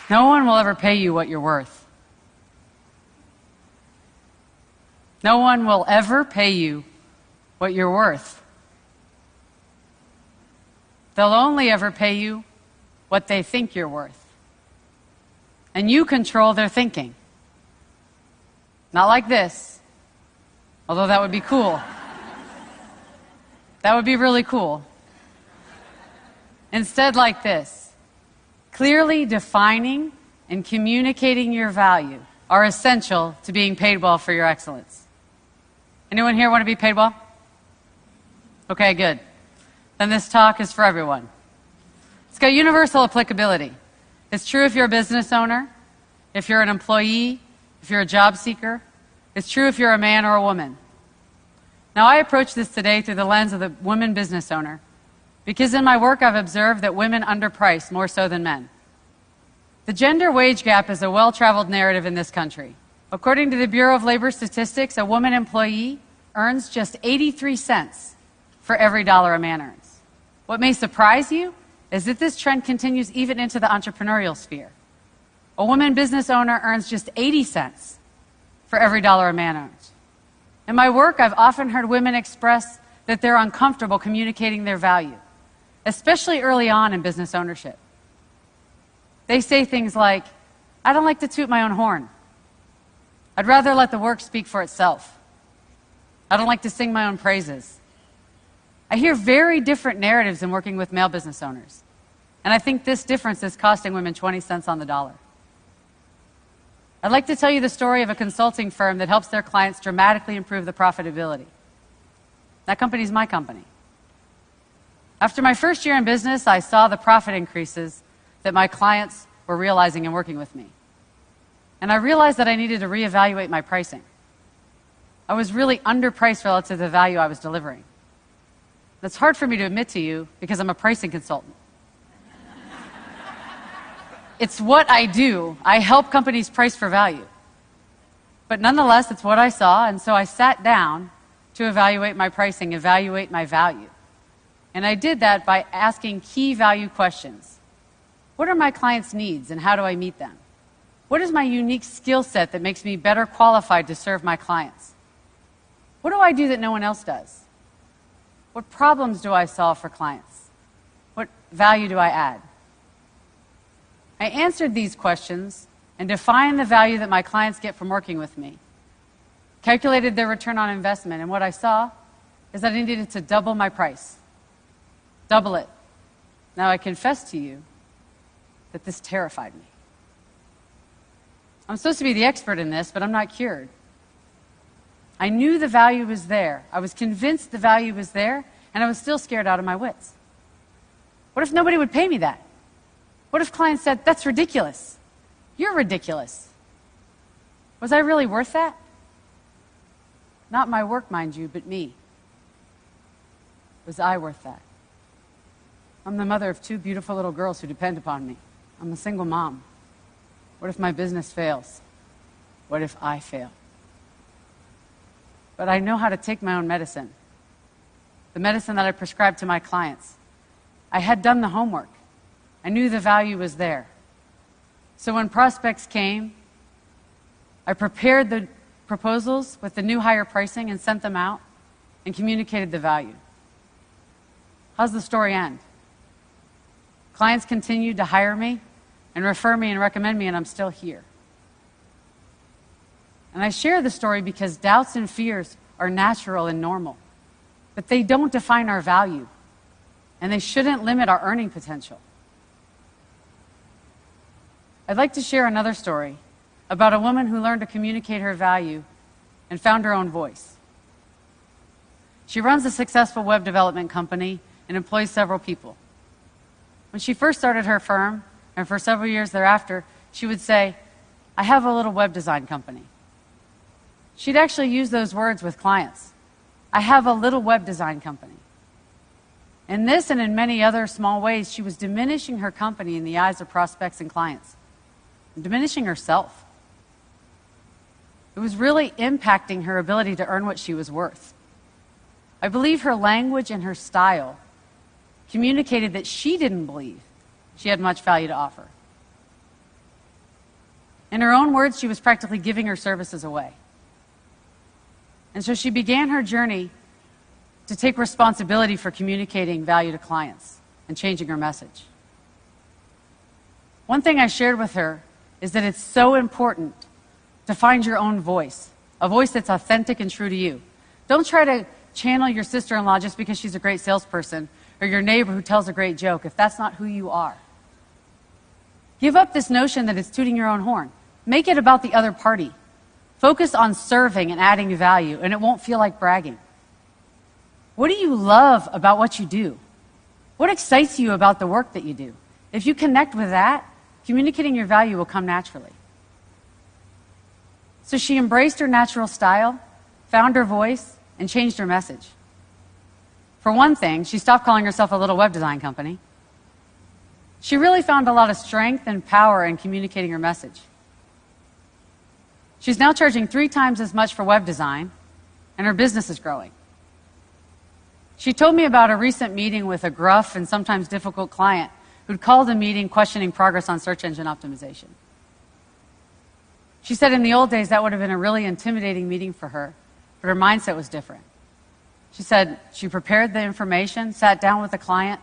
No one will ever pay you what you're worth. No one will ever pay you what you're worth. They'll only ever pay you what they think you're worth. And you control their thinking. Not like this, although that would be cool. That would be really cool. Instead, like this. Clearly defining and communicating your value are essential to being paid well for your excellence. Anyone here want to be paid well? Okay, good. Then this talk is for everyone. It's got universal applicability. It's true if you're a business owner, if you're an employee, if you're a job seeker. It's true if you're a man or a woman. Now, I approach this today through the lens of the woman business owner, because in my work I've observed that women underprice more so than men. The gender wage gap is a well-traveled narrative in this country. According to the Bureau of Labor Statistics, a woman employee earns just 83 cents for every dollar a man earns. What may surprise you is that this trend continues even into the entrepreneurial sphere. A woman business owner earns just 80 cents for every dollar a man earns. In my work, I've often heard women express that they're uncomfortable communicating their value, especially early on in business ownership. They say things like, I don't like to toot my own horn. I'd rather let the work speak for itself. I don't like to sing my own praises. I hear very different narratives in working with male business owners. And I think this difference is costing women 20 cents on the dollar. I'd like to tell you the story of a consulting firm that helps their clients dramatically improve the profitability. That company is my company. After my first year in business, I saw the profit increases that my clients were realizing in working with me. And I realized that I needed to reevaluate my pricing. I was really underpriced relative to the value I was delivering. That's hard for me to admit to you because I'm a pricing consultant. It's what I do. I help companies price for value. But nonetheless, it's what I saw, and so I sat down to evaluate my pricing, evaluate my value. And I did that by asking key value questions. What are my clients' needs, and how do I meet them? What is my unique skill set that makes me better qualified to serve my clients? What do I do that no one else does? What problems do I solve for clients? What value do I add? I answered these questions and defined the value that my clients get from working with me, calculated their return on investment, and what I saw is that I needed to double my price. Double it. Now, I confess to you that this terrified me. I'm supposed to be the expert in this, but I'm not cured. I knew the value was there. I was convinced the value was there, and I was still scared out of my wits. What if nobody would pay me that? What if clients said, that's ridiculous? You're ridiculous. Was I really worth that? Not my work, mind you, but me. Was I worth that? I'm the mother of 2 beautiful little girls who depend upon me. I'm a single mom. What if my business fails? What if I fail? But I know how to take my own medicine. The medicine that I prescribe to my clients. I had done the homework. I knew the value was there. So when prospects came, I prepared the proposals with the new higher pricing and sent them out and communicated the value. How's the story end? Clients continued to hire me and refer me and recommend me, and I'm still here. And I share the story because doubts and fears are natural and normal, but they don't define our value, and they shouldn't limit our earning potential. I'd like to share another story about a woman who learned to communicate her value and found her own voice. She runs a successful web development company and employs several people. When she first started her firm, and for several years thereafter, she would say, I have a little web design company. She'd actually use those words with clients. I have a little web design company. In this and in many other small ways, she was diminishing her company in the eyes of prospects and clients, and diminishing herself. It was really impacting her ability to earn what she was worth. I believe her language and her style communicated that she didn't believe she had much value to offer. In her own words, she was practically giving her services away. And so she began her journey to take responsibility for communicating value to clients and changing her message. One thing I shared with her is that it's so important to find your own voice, a voice that's authentic and true to you. Don't try to channel your sister-in-law just because she's a great salesperson or your neighbor who tells a great joke if that's not who you are. Give up this notion that it's tooting your own horn. Make it about the other party. Focus on serving and adding value, and it won't feel like bragging. What do you love about what you do? What excites you about the work that you do? If you connect with that, communicating your value will come naturally. So she embraced her natural style, found her voice, and changed her message. For one thing, she stopped calling herself a little web design company. She really found a lot of strength and power in communicating her message. She's now charging 3 times as much for web design, and her business is growing. She told me about a recent meeting with a gruff and sometimes difficult client who'd called a meeting questioning progress on search engine optimization. She said in the old days that would have been a really intimidating meeting for her, but her mindset was different. She said she prepared the information, sat down with the client,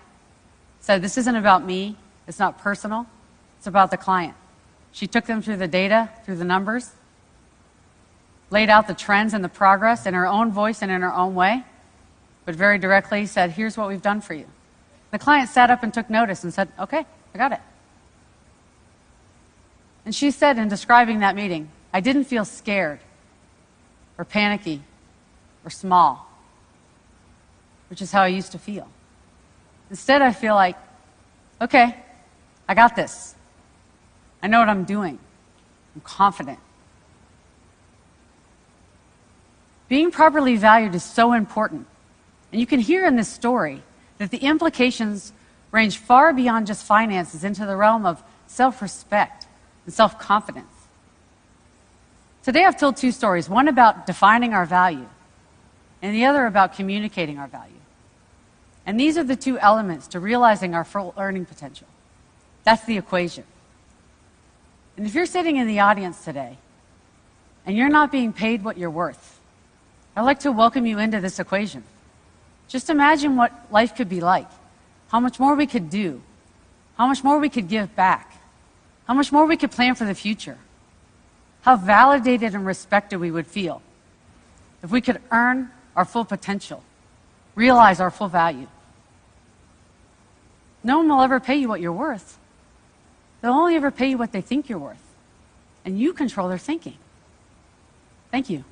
said, this isn't about me, it's not personal, it's about the client. She took them through the data, through the numbers, laid out the trends and the progress in her own voice and in her own way, but very directly said, here's what we've done for you. The client sat up and took notice and said, okay, I got it. And she said in describing that meeting, I didn't feel scared or panicky or small, which is how I used to feel. Instead, I feel like, okay, I got this. I know what I'm doing. I'm confident. Being properly valued is so important. And you can hear in this story that the implications range far beyond just finances into the realm of self-respect and self-confidence. Today I've told 2 stories, one about defining our value and the other about communicating our value. And these are the 2 elements to realizing our full earning potential. That's the equation. And if you're sitting in the audience today and you're not being paid what you're worth, I'd like to welcome you into this equation. Just imagine what life could be like, how much more we could do, how much more we could give back, how much more we could plan for the future, how validated and respected we would feel if we could earn our full potential, realize our full value. No one will ever pay you what you're worth. They'll only ever pay you what they think you're worth. And you control their thinking. Thank you.